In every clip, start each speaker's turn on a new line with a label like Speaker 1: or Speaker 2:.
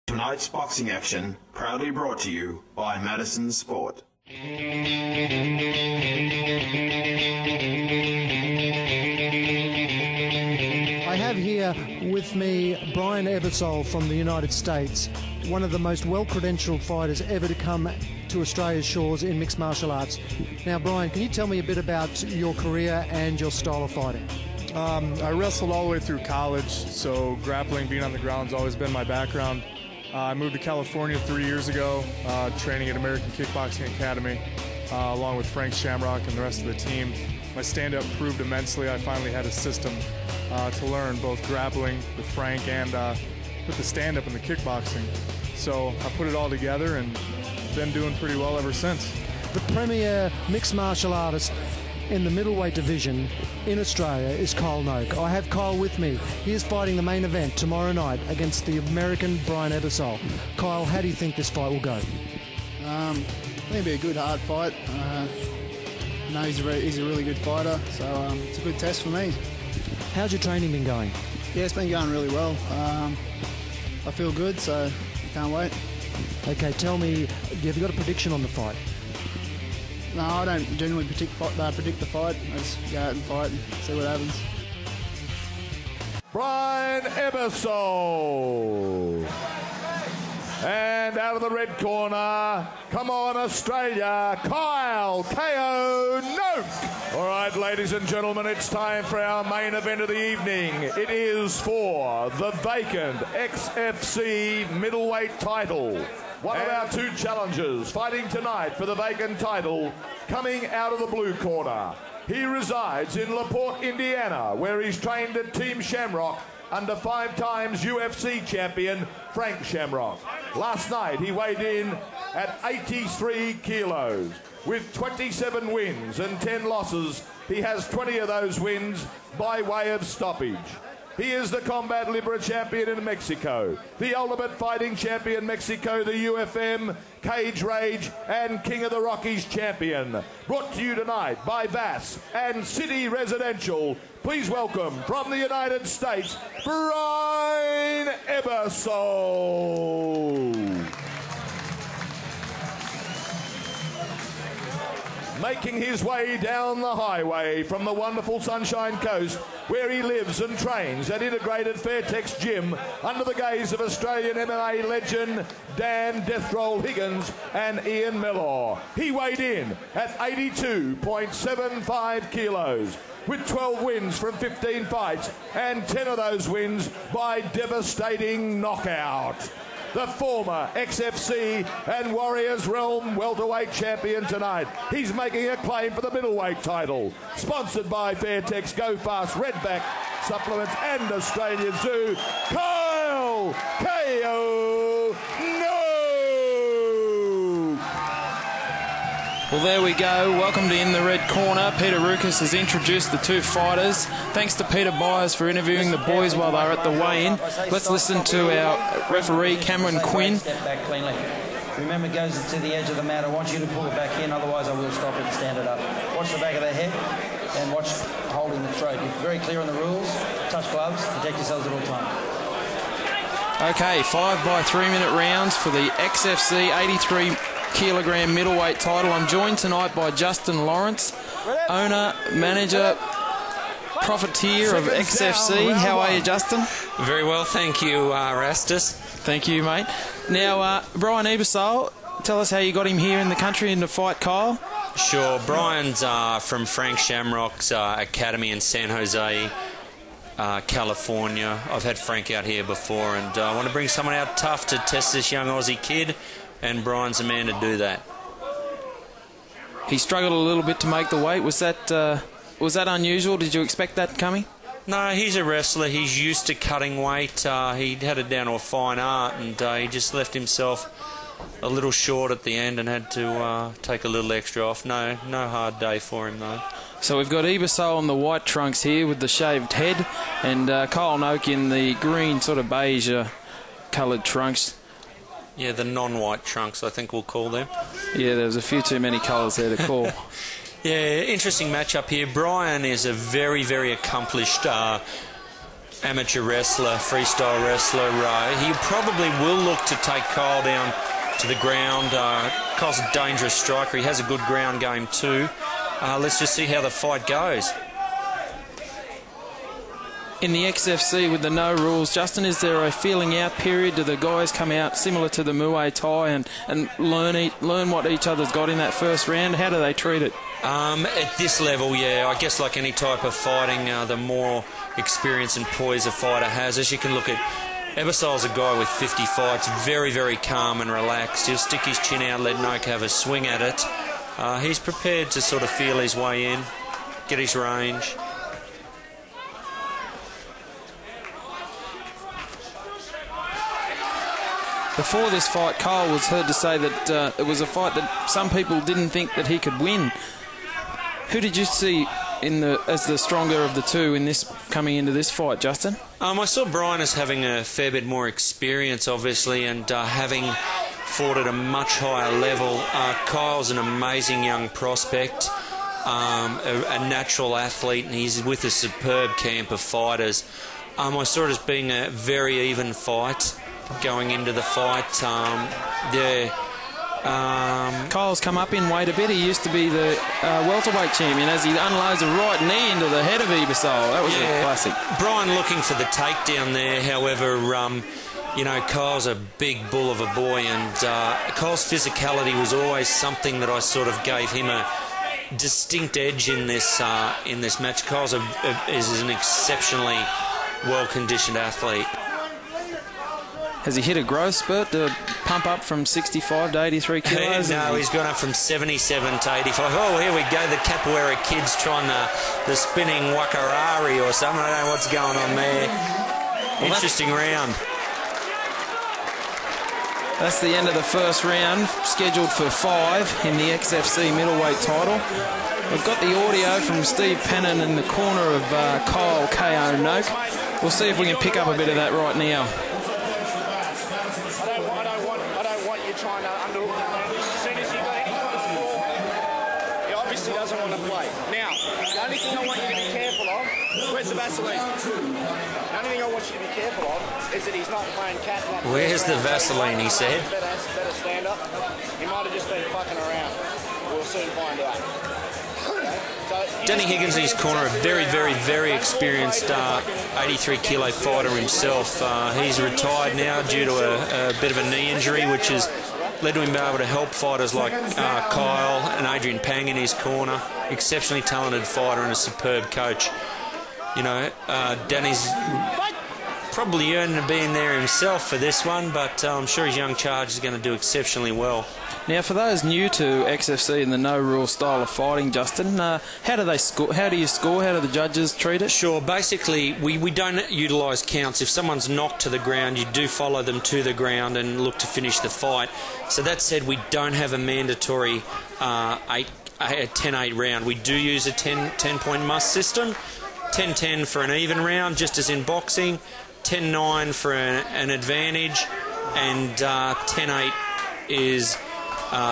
Speaker 1: Tonight's boxing action proudly brought to you by Madison Sport.
Speaker 2: I have here with me Brian Ebersol from the United States, one of the most well-credentialed fighters ever to come to Australia's shores in mixed martial arts. Now, Brian, can you tell me a bit about your career and your style of fighting?
Speaker 3: I wrestled all the way through college, so grappling, being on the ground has always been my background. I moved to California 3 years ago, training at American Kickboxing Academy, along with Frank Shamrock and the rest of the team. My stand-up proved immensely. I finally had a system to learn both grappling with Frank and with the stand-up and the kickboxing. So I put it all together and been doing pretty well ever since.
Speaker 2: The premier mixed martial artist in the middleweight division in Australia is Kyle Noke. I have Kyle with me. He is fighting the main event tomorrow night against the American Brian Ebersol. Kyle, how do you think this fight will go?
Speaker 4: I think it'll be a good, hard fight. I know he's a really good fighter, so it's a good test for me.
Speaker 2: How's your training been going?
Speaker 4: Yeah, it's been going really well. I feel good, so I can't wait.
Speaker 2: Okay, tell me, have you got a prediction on the fight?
Speaker 4: No, I don't generally predict the fight. I just go out and fight and see what happens.
Speaker 5: Brian Ebersol. And out of the red corner, come on Australia, Kyle K.O. Noke. All right, ladies and gentlemen, it's time for our main event of the evening. It is for the vacant XFC middleweight title. One of our two challengers fighting tonight for the vacant title, coming out of the blue corner. He resides in LaPorte, Indiana, where he's trained at Team Shamrock under 5 times UFC champion Frank Shamrock. Last night he weighed in at 83 kilos. With 27 wins and 10 losses, he has 20 of those wins by way of stoppage. He is the Combat Libre champion in Mexico, the Ultimate Fighting champion Mexico, the UFM, Cage Rage, and King of the Rockies champion. Brought to you tonight by Vass and City Residential. Please welcome from the United States, Brian Ebersol. Making his way down the highway from the wonderful Sunshine Coast, where he lives and trains at Integrated Fairtex Gym under the gaze of Australian MMA legend Dan Deathroll Higgins and Ian Mellor. He weighed in at 82.75 kilos. With 12 wins from 15 fights and 10 of those wins by devastating knockout. The former XFC and Warriors Realm welterweight champion tonight. He's making a claim for the middleweight title. Sponsored by Fairtex Go Fast Redback Supplements and Australia Zoo, Kyle K.O. Noke.
Speaker 6: Well, there we go. Welcome to In the Red Corner. Peter Rukas has introduced the two fighters. Thanks to Peter Byers for interviewing the boys while they were at the weigh-in. Let's listen to our referee, Cameron Quinn.
Speaker 7: Step back cleanly. Remember, it goes to the edge of the mat. I want you to pull it back in, otherwise I will stop it and stand it up. Watch the back of the head and watch holding the throat. You're very clear on the rules. Touch gloves. Protect yourselves at all times.
Speaker 6: Okay, 5 by 3 minute rounds for the XFC 83 kilogram middleweight title. I'm joined tonight by Justin Lawrence, owner, manager, profiteer of XFC. How are you, Justin?
Speaker 8: Very well, thank you, Rastus.
Speaker 6: Thank you, mate. Now, Brian Ebersol, tell us how you got him here in the country and to fight Kyle.
Speaker 8: Sure, Brian's from Frank Shamrock's academy in San Jose, California. I've had Frank out here before, and I want to bring someone out tough to test this young Aussie kid, and Brian's the man to do that.
Speaker 6: He struggled a little bit to make the weight. Was that unusual? Did you expect that coming?
Speaker 8: No, he's a wrestler. He's used to cutting weight. He had it down to a fine art, and he just left himself a little short at the end and had to take a little extra off. No hard day for him, though.
Speaker 6: So we've got Ebersol in the white trunks here with the shaved head, and Kyle Noke in the green sort of beige coloured trunks.
Speaker 8: Yeah, the non-white trunks, I think we'll call them.
Speaker 6: Yeah, there's a few too many colours there to call.
Speaker 8: Yeah, interesting matchup here. Brian is a very, very accomplished amateur wrestler, freestyle wrestler. He probably will look to take Kyle down to the ground. Kyle's a dangerous striker. He has a good ground game too. Let's just see how the fight goes.
Speaker 6: In the XFC with the no rules, Justin, is there a feeling out period? Do the guys come out similar to the Muay Thai and learn what each other's got in that first round? How do they treat it?
Speaker 8: At this level, yeah, I guess like any type of fighting, the more experience and poise a fighter has. As you can look at, Ebersol's a guy with 50 fights, very, very calm and relaxed. He'll stick his chin out, let Noak have a swing at it. He's prepared to sort of feel his way in, get his range.
Speaker 6: Before this fight, Kyle was heard to say that it was a fight that some people didn't think that he could win. Who did you see as the stronger of the two in this coming into this fight, Justin?
Speaker 8: I saw Brian as having a fair bit more experience, obviously, and having fought at a much higher level. Kyle's an amazing young prospect, a natural athlete, and he's with a superb camp of fighters. I saw it as being a very even fight going into the fight.
Speaker 6: Kyle's come up in weight a bit. He used to be the welterweight champion as he unloads a right knee into the head of Ebersol. That was a classic.
Speaker 8: Brian looking for the takedown there. However, you know, Kyle's a big bull of a boy, and Kyle's physicality was always something that I sort of gave him a distinct edge in this match. Kyle's is an exceptionally well-conditioned athlete.
Speaker 6: Has he hit a growth spurt to pump up from 65 to 83 kilos?
Speaker 8: No, he's gone up from 77 to 85. Oh, here we go. The Capoeira kids trying the spinning wakarari or something. I don't know what's going on there. Well, interesting round.
Speaker 6: That's the end of the first round, scheduled for 5 in the XFC middleweight title. We've got the audio from Steve Pennon in the corner of Kyle KO Noak. We'll see if we can pick up a bit of that right now.
Speaker 9: Where's the Vaseline? The only thing I want you to be careful of is that he's not playing cat.
Speaker 8: Where's the Vaseline, he said?
Speaker 9: Better stand up. He might have just been fucking around. We'll soon find out.
Speaker 8: Danny Higgins in his corner, a very, very, very experienced 83-kilo fighter himself. He's retired now due to a bit of a knee injury, which has led to him being able to help fighters like Kyle and Adrian Pang in his corner. Exceptionally talented fighter and a superb coach. You know, Danny's probably earned being there himself for this one, but I'm sure his young charge is going to do exceptionally well.
Speaker 6: Now, for those new to XFC and the no-rule style of fighting, Justin, how do they score? How do you score? How do the judges treat it?
Speaker 8: Sure. Basically, we don't utilise counts. If someone's knocked to the ground, you do follow them to the ground and look to finish the fight. So that said, we don't have a mandatory 10-8 round. We do use a 10-point must system. 10-10 for an even round, just as in boxing. 10-9 for an advantage, and 10-8 is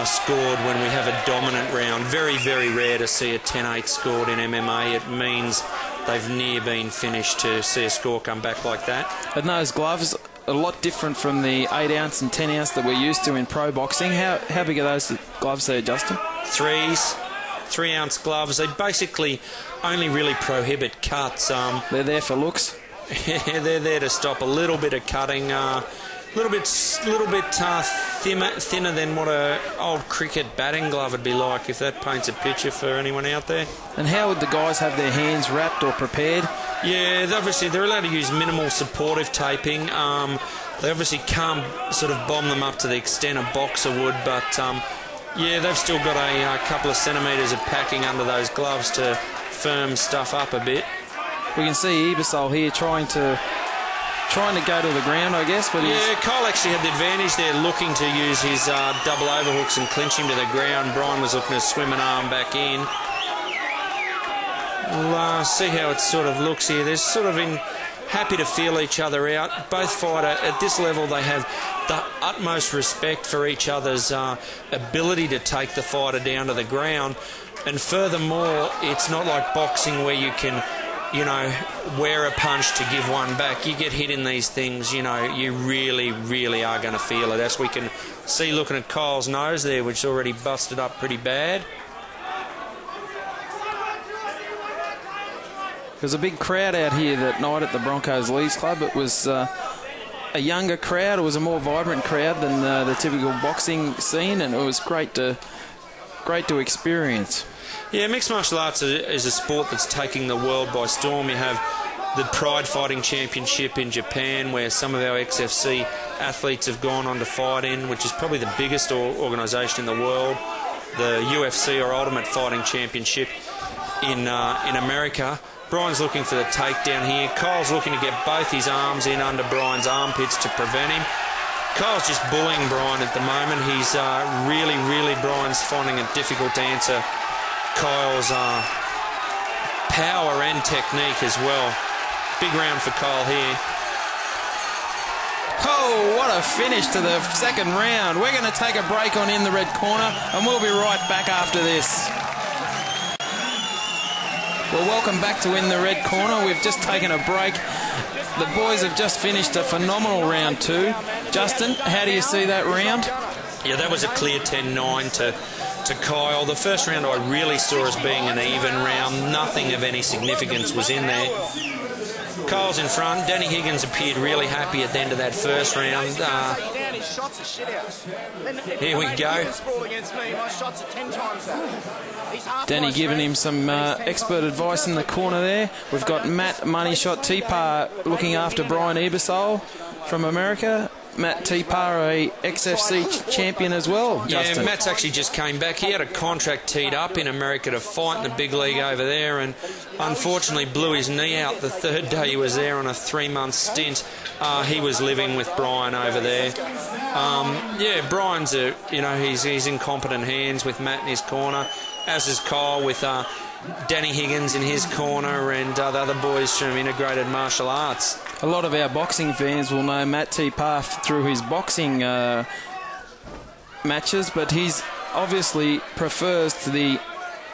Speaker 8: scored when we have a dominant round. Very, very rare to see a 10-8 scored in MMA. It means they've near been finished to see a score come back like that.
Speaker 6: And those gloves, a lot different from the 8-ounce and 10-ounce that we're used to in pro boxing. How big are those gloves there, Justin?
Speaker 8: 3-ounce gloves. They basically only really prohibit cuts.
Speaker 6: They're there for looks.
Speaker 8: Yeah, they're there to stop a little bit of cutting. A little bit thinner than what an old cricket batting glove would be like, if that paints a picture for anyone out there.
Speaker 6: And how would the guys have their hands wrapped or prepared?
Speaker 8: Yeah, obviously they're allowed to use minimal supportive taping. They obviously can't sort of bomb them up to the extent a boxer would, but yeah, they've still got a couple of centimetres of packing under those gloves to firm stuff up a bit.
Speaker 6: We can see Ebersol here trying to go to the ground, I guess. But
Speaker 8: yeah, Kyle actually had the advantage there, looking to use his double overhooks and clinch him to the ground. Brian was looking to swim an arm back in. We'll see how it sort of looks here. They're sort of happy to feel each other out. Both fighter at this level, they have the utmost respect for each other's ability to take the fighter down to the ground. And furthermore, it's not like boxing where you can you know, wear a punch to give one back. You get hit in these things, you know, you really, really are going to feel it. As we can see looking at Kyle's nose there, which is already busted up pretty bad.
Speaker 6: There was a big crowd out here that night at the Broncos Leagues Club. It was a younger crowd. It was a more vibrant crowd than the typical boxing scene, and it was great to experience.
Speaker 8: Yeah, mixed martial arts is a sport that's taking the world by storm. You have the Pride Fighting Championship in Japan, where some of our XFC athletes have gone on to fight in, which is probably the biggest organisation in the world. The UFC, or Ultimate Fighting Championship, in America. Brian's looking for the takedown here. Kyle's looking to get both his arms in under Brian's armpits to prevent him. Kyle's just bullying Brian at the moment. He's Brian's finding it difficult to answer Kyle's power and technique as well. Big round for Kyle here.
Speaker 6: Oh, what a finish to the second round. We're going to take a break on In the Red Corner, and we'll be right back after this. Well, welcome back to In the Red Corner. We've just taken a break. The boys have just finished a phenomenal round 2. Justin, how do you see that round?
Speaker 8: Yeah, that was a clear 10-9 to Kyle. The first round I really saw as being an even round. Nothing of any significance was in there. Kyle's in front. Danny Higgins appeared really happy at the end of that first round. Here we go.
Speaker 6: Danny giving him some expert advice in the corner there. We've got Matt Money Shot Tipar looking after Brian Ebersole from America. Matt Tipar, a XFC champion as well.
Speaker 8: Yeah, Matt's actually just came back. He had a contract teed up in America to fight in the big league over there, and unfortunately blew his knee out the third day he was there on a 3-month stint. He was living with Brian over there. Yeah, Brian's he's in competent hands with Matt in his corner, as is Kyle with Danny Higgins in his corner, and the other boys from Integrated Martial Arts.
Speaker 6: A lot of our boxing fans will know Matt Tipar through his boxing matches, but he's obviously prefers to the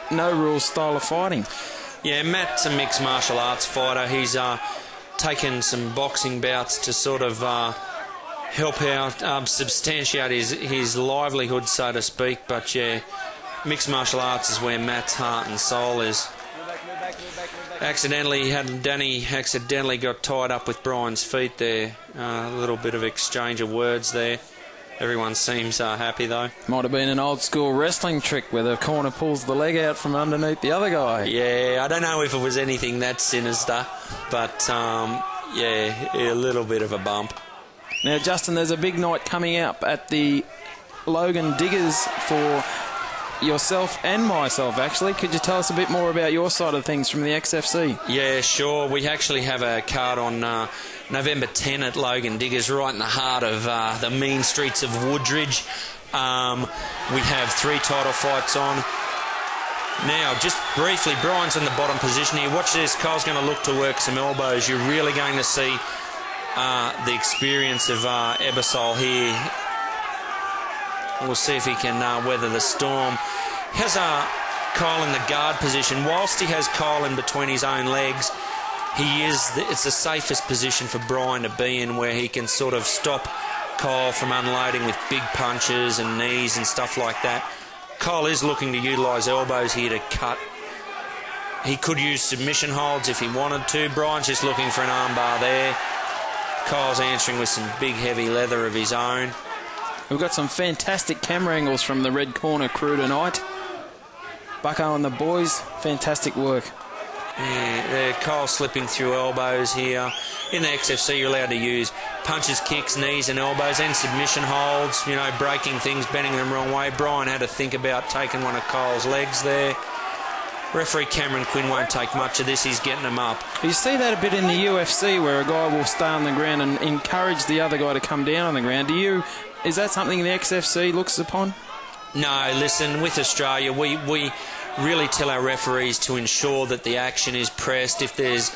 Speaker 6: no-rules style of fighting.
Speaker 8: Yeah, Matt's a mixed martial arts fighter. He's taken some boxing bouts to sort of help out, substantiate his livelihood, so to speak, but yeah, mixed martial arts is where Matt's heart and soul is. Danny accidentally got tied up with Brian's feet there. A little bit of exchange of words there. Everyone seems happy though.
Speaker 6: Might have been an old school wrestling trick where the corner pulls the leg out from underneath the other guy.
Speaker 8: Yeah, I don't know if it was anything that sinister, but yeah, a little bit of a bump.
Speaker 6: Now, Justin, there's a big night coming up at the Logan Diggers for yourself and myself, actually. Could you tell us a bit more about your side of things from the XFC?
Speaker 8: Yeah, sure. We actually have a card on November 10 at Logan Diggers, right in the heart of the mean streets of Woodridge. We have 3 title fights on. Now, just briefly, Brian's in the bottom position here. Watch this. Kyle's going to look to work some elbows. You're really going to see the experience of Ebersole here. We'll see if he can weather the storm. He has Kyle in the guard position. Whilst he has Kyle in between his own legs, it's the safest position for Brian to be in, where he can sort of stop Kyle from unloading with big punches and knees and stuff like that. Kyle is looking to utilise elbows here to cut. He could use submission holds if he wanted to. Brian's just looking for an armbar there. Kyle's answering with some big heavy leather of his own.
Speaker 6: We've got some fantastic camera angles from the Red Corner crew tonight. Bucko and the boys, fantastic work.
Speaker 8: Yeah, Kyle slipping through elbows here. In the XFC, you're allowed to use punches, kicks, knees and elbows, and submission holds, you know, breaking things, bending them the wrong way. Brian had to think about taking one of Kyle's legs there. Referee Cameron Quinn won't take much of this. He's getting them up.
Speaker 6: You see that a bit in the UFC, where a guy will stay on the ground and encourage the other guy to come down on the ground. Is that something the XFC looks upon?
Speaker 8: No, listen, with Australia, we really tell our referees to ensure that the action is pressed. If there's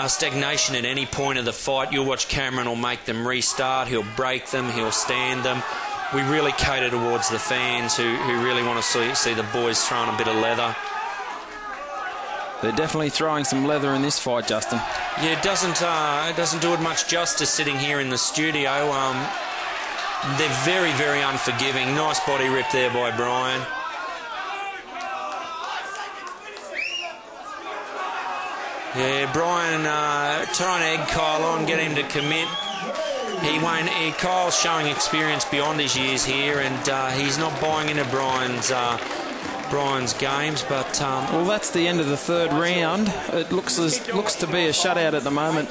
Speaker 8: stagnation at any point of the fight, you'll watch Cameron will make them restart. He'll break them. He'll stand them. We really cater towards the fans who really want to see the boys throwing a bit of leather.
Speaker 6: They're definitely throwing some leather in this fight, Justin.
Speaker 8: Yeah, it doesn't do it much justice sitting here in the studio. They're very, very unforgiving. Nice body rip there by Brian. Yeah, Brian trying to egg Kyle on, get him to commit. He won't. Kyle's showing experience beyond his years here, and he's not buying into Brian's games, but
Speaker 6: well, that's the end of the third round. It looks to be a shutout at the moment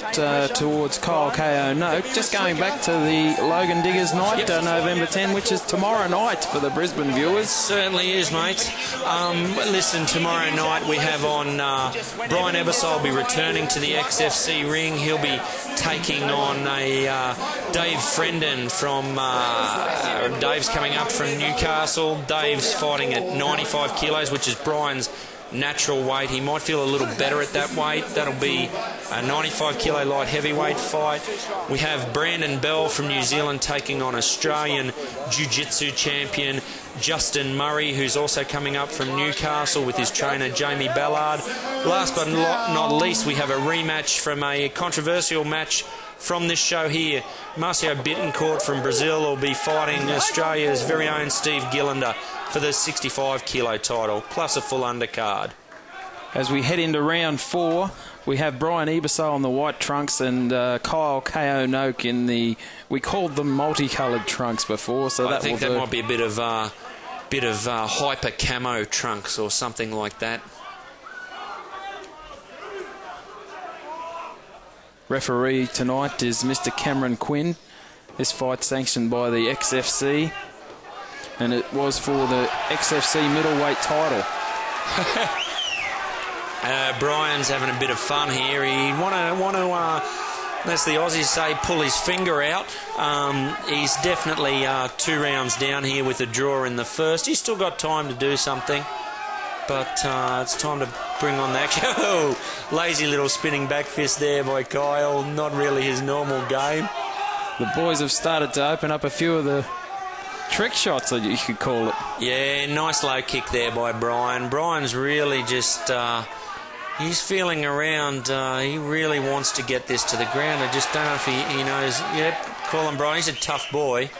Speaker 6: towards Kyle KO Noak. Just going back to the Logan Diggers night, November 10, which is tomorrow night for the Brisbane viewers.
Speaker 8: Certainly is, mate. Listen, tomorrow night we have on Brian Ebersole will be returning to the XFC ring. He'll be taking on a Dave Frendon from Dave's coming up from Newcastle. Dave's fighting at 95 kilos, which is Brian's natural weight. He might feel a little better at that weight. That'll be a 95 kilo light heavyweight fight. We have Brandon Bell from New Zealand taking on Australian Jiu-Jitsu champion Justin Murray, who's also coming up from Newcastle with his trainer Jamie Ballard. Last but not least, we have a rematch from a controversial match from this show here. Marcio Bittencourt from Brazil will be fighting Australia's very own Steve Gillander for the 65 kilo title, plus a full undercard.
Speaker 6: As we head into round 4, we have Brian Ebersole in the white trunks and Kyle KO Noak in the, we called them multicoloured trunks before, so
Speaker 8: I think that might be a bit of hyper camo trunks or something like that.
Speaker 6: Referee tonight is Mr. Cameron Quinn. This fight sanctioned by the XFC, and it was for the XFC middleweight title.
Speaker 8: Brian's having a bit of fun here. He want to as the Aussies say, pull his finger out. He's definitely 2 rounds down here with a draw in the first. He's still got time to do something, but it's time to bring on the action. Oh, lazy little spinning back fist there by Kyle. Not really his normal game.
Speaker 6: The boys have started to open up a few of the trick shots, that you could call it.
Speaker 8: Yeah, nice low kick there by Brian. Brian's really just... he's feeling around. He really wants to get this to the ground. I just don't know if he knows. Yep, call him Brian. He's a tough boy.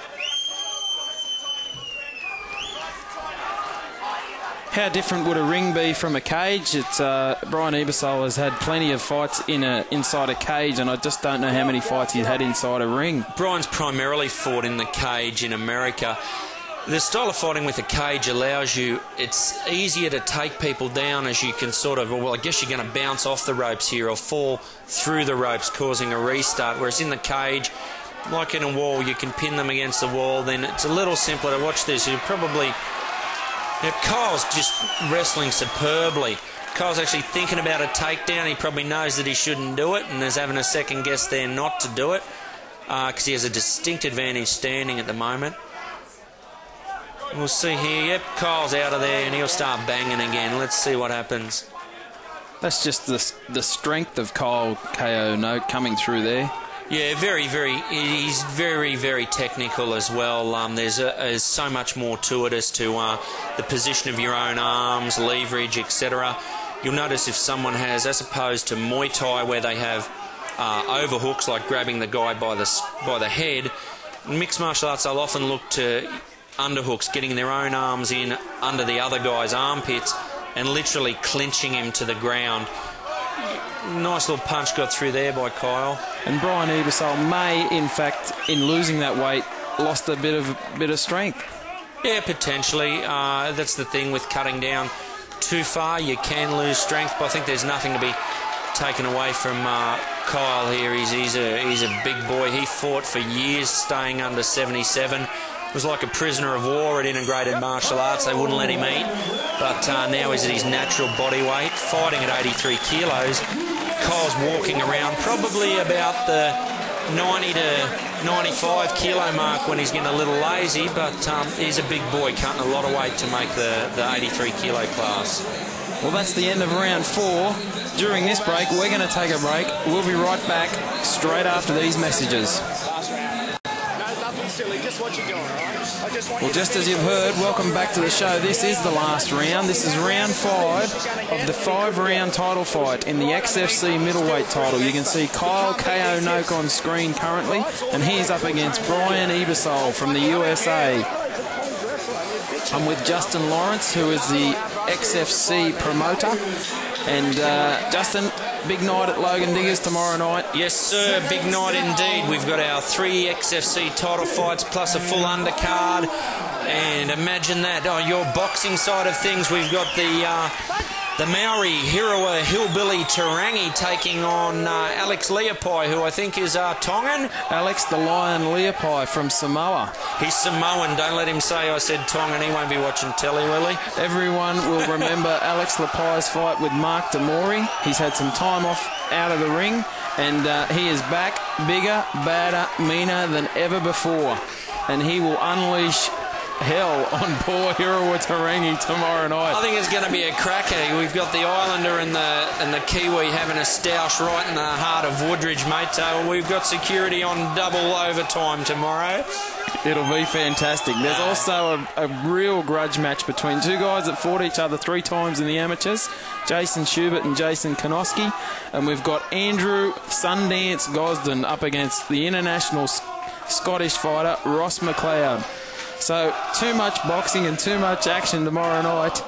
Speaker 6: How different would a ring be from a cage? It's Brian Ebersole has had plenty of fights inside a cage, and I just don't know how many fights he's had inside a ring.
Speaker 8: Brian's primarily fought in the cage in America. The style of fighting with a cage allows you, it's easier to take people down as you can sort of, well, I guess you're going to bounce off the ropes here or fall through the ropes, causing a restart, whereas in the cage, like in a wall, you can pin them against the wall. Then it's a little simpler to watch this. You probably... Yeah, Kyle's just wrestling superbly. Kyle's actually thinking about a takedown. He probably knows that he shouldn't do it and is having a second guess there not to do it because he has a distinct advantage standing at the moment. We'll see here. Yep, Kyle's out of there and he'll start banging again. Let's see what happens.
Speaker 6: That's just the strength of Kyle KO Noak coming through there.
Speaker 8: Yeah, he's very, very technical as well. There's so much more to it as to the position of your own arms, leverage, etc. You'll notice if someone has, as opposed to Muay Thai where they have overhooks like grabbing the guy by the head, in mixed martial arts they'll often look to underhooks, getting their own arms in under the other guy's armpits and literally clinching him to the ground. Nice little punch got through there by Kyle.
Speaker 6: And Brian Ebersole may, in fact, in losing that weight, lost a bit of strength.
Speaker 8: Yeah, potentially. That's the thing with cutting down too far. You can lose strength, but I think there's nothing to be taken away from Kyle here. He's a big boy. He fought for years staying under 77. Was like a prisoner of war at Integrated Martial Arts. They wouldn't let him eat, but now he's at his natural body weight, fighting at 83 kilos. Kyle's walking around probably about the 90 to 95 kilo mark when he's getting a little lazy, but he's a big boy, cutting a lot of weight to make the 83 kilo class.
Speaker 6: Well, that's the end of round 4. During this break, we're going to take a break. We'll be right back straight after these messages.
Speaker 9: silly. Just what you're doing, all right? I just want
Speaker 6: Well, just as you've heard, welcome back to the show. This is the last round. This is round 5 of the 5-round title fight in the XFC middleweight title. You can see Kyle KO Noke on screen currently, and he's up against Brian Ebersol from the USA. I'm with Justin Lawrence, who is the XFC promoter. And Justin, big night at Logan Diggers tomorrow night.
Speaker 8: Yes, sir, big night indeed. We've got our 3 XFC title fights plus a full undercard. And imagine that, on your boxing side of things, we've got the Maori Hirawa Hillbilly Tarangi taking on Alex Leapai, who I think is Tongan.
Speaker 6: Alex the Lion Leapai from Samoa.
Speaker 8: He's Samoan. Don't let him say I said Tongan. He won't be watching telly, will he?
Speaker 6: Everyone will remember Alex Leapai's fight with Mark Demori. He's had some time off out of the ring, and he is back bigger, badder, meaner than ever before. And he will unleash hell on poor Hirawa Tarangi tomorrow night.
Speaker 8: I think it's going to be a cracker. We've got the Islander and the Kiwi having a stoush right in the heart of Woodridge, mate. So we've got security on double overtime tomorrow.
Speaker 6: It'll be fantastic. There's also a real grudge match between two guys that fought each other 3 times in the amateurs, Jason Schubert and Jason Konoski. And we've got Andrew Sundance Gosden up against the international Scottish fighter Ross McLeod. So, too much boxing and too much action tomorrow night.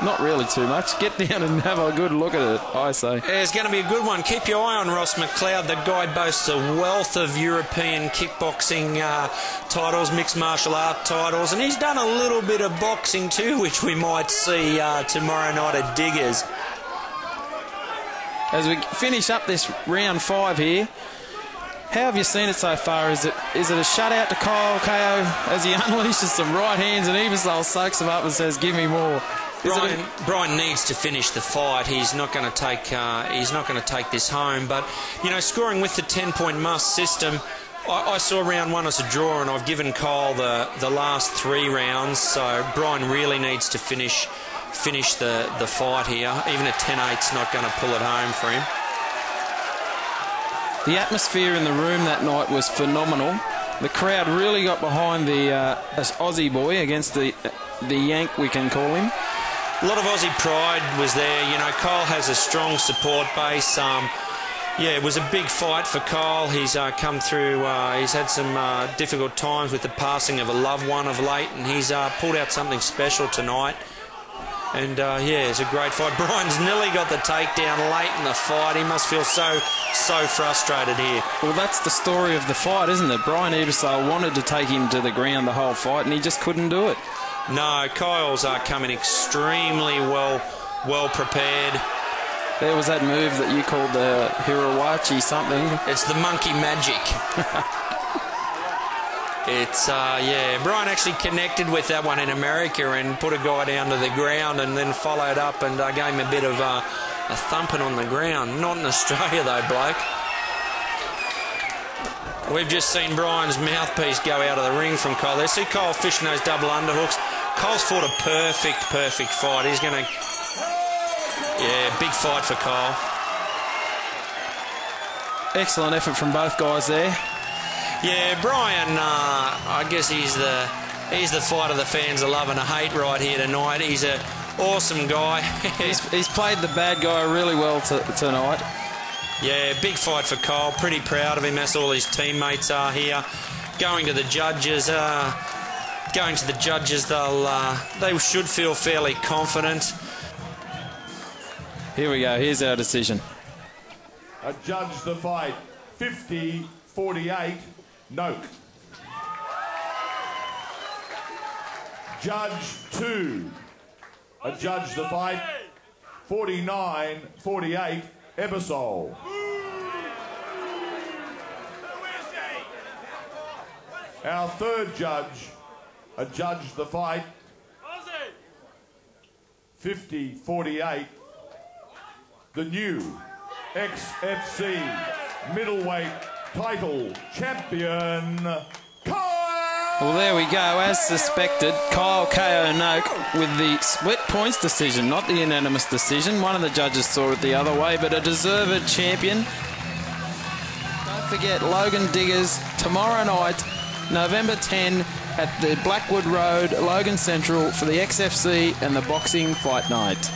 Speaker 6: Not really too much. Get down and have a good look at it, I say.
Speaker 8: It's going to be a good one. Keep your eye on Ross McLeod. The guy boasts a wealth of European kickboxing titles, mixed martial art titles, and he's done a little bit of boxing too, which we might see tomorrow night at Diggers.
Speaker 6: As we finish up this round 5 here, how have you seen it so far? Is it a shutout to Kyle KO as he unleashes some right hands and Ebersol soaks him up and says, "Give me more"?
Speaker 8: Brian needs to finish the fight. He's not going to take this home. But you know, scoring with the 10-point must system. I saw round 1 as a draw, and I've given Kyle the last 3 rounds. So Brian really needs to finish the fight here. Even a 10-8's not going to pull it home for him.
Speaker 6: The atmosphere in the room that night was phenomenal. The crowd really got behind the Aussie boy against the Yank, we can call him.
Speaker 8: A lot of Aussie pride was there. You know, Kyle has a strong support base. Yeah, it was a big fight for Kyle. He's come through, he's had some difficult times with the passing of a loved one of late, and he's pulled out something special tonight. And yeah, it's a great fight. Brian's nearly got the takedown late in the fight. He must feel so frustrated here.
Speaker 6: Well, that's the story of the fight, isn't it? Brian Ebersol wanted to take him to the ground the whole fight, and he just couldn't do it.
Speaker 8: No, Kyle's coming extremely well prepared.
Speaker 6: There was that move that you called the Hirawachi something.
Speaker 8: It's the monkey magic. It's, yeah, Brian actually connected with that one in America and put a guy down to the ground and then followed up and gave him a bit of a thumping on the ground. Not in Australia, though, bloke. We've just seen Brian's mouthpiece go out of the ring from Kyle. They see Kyle fishing those double underhooks. Kyle's fought a perfect fight. He's going to... Yeah, big fight for Kyle.
Speaker 6: Excellent effort from both guys there.
Speaker 8: Yeah, Brian, I guess he's the fighter the fans are loving to hate right here tonight. He's an awesome guy.
Speaker 6: he's played the bad guy really well tonight.
Speaker 8: Yeah, big fight for Kyle. Pretty proud of him, as all his teammates are here. Going to the judges, they should feel fairly confident.
Speaker 6: Here we go. Here's our decision.
Speaker 5: Adjudge the fight 50-48. Noke. Judge 2. Adjudge the fight 49-48. Ebersol. Our third judge adjudged the fight 50-48. The new XFC middleweight title champion, Kyle.
Speaker 6: Well, there we go. As suspected, Kyle KO Noke with the split points decision, not the unanimous decision. One of the judges saw it the other way, but a deserved champion. Don't forget, Logan Diggers tomorrow night, November 10 at the Blackwood Road, Logan Central for the XFC and the Boxing Fight Night.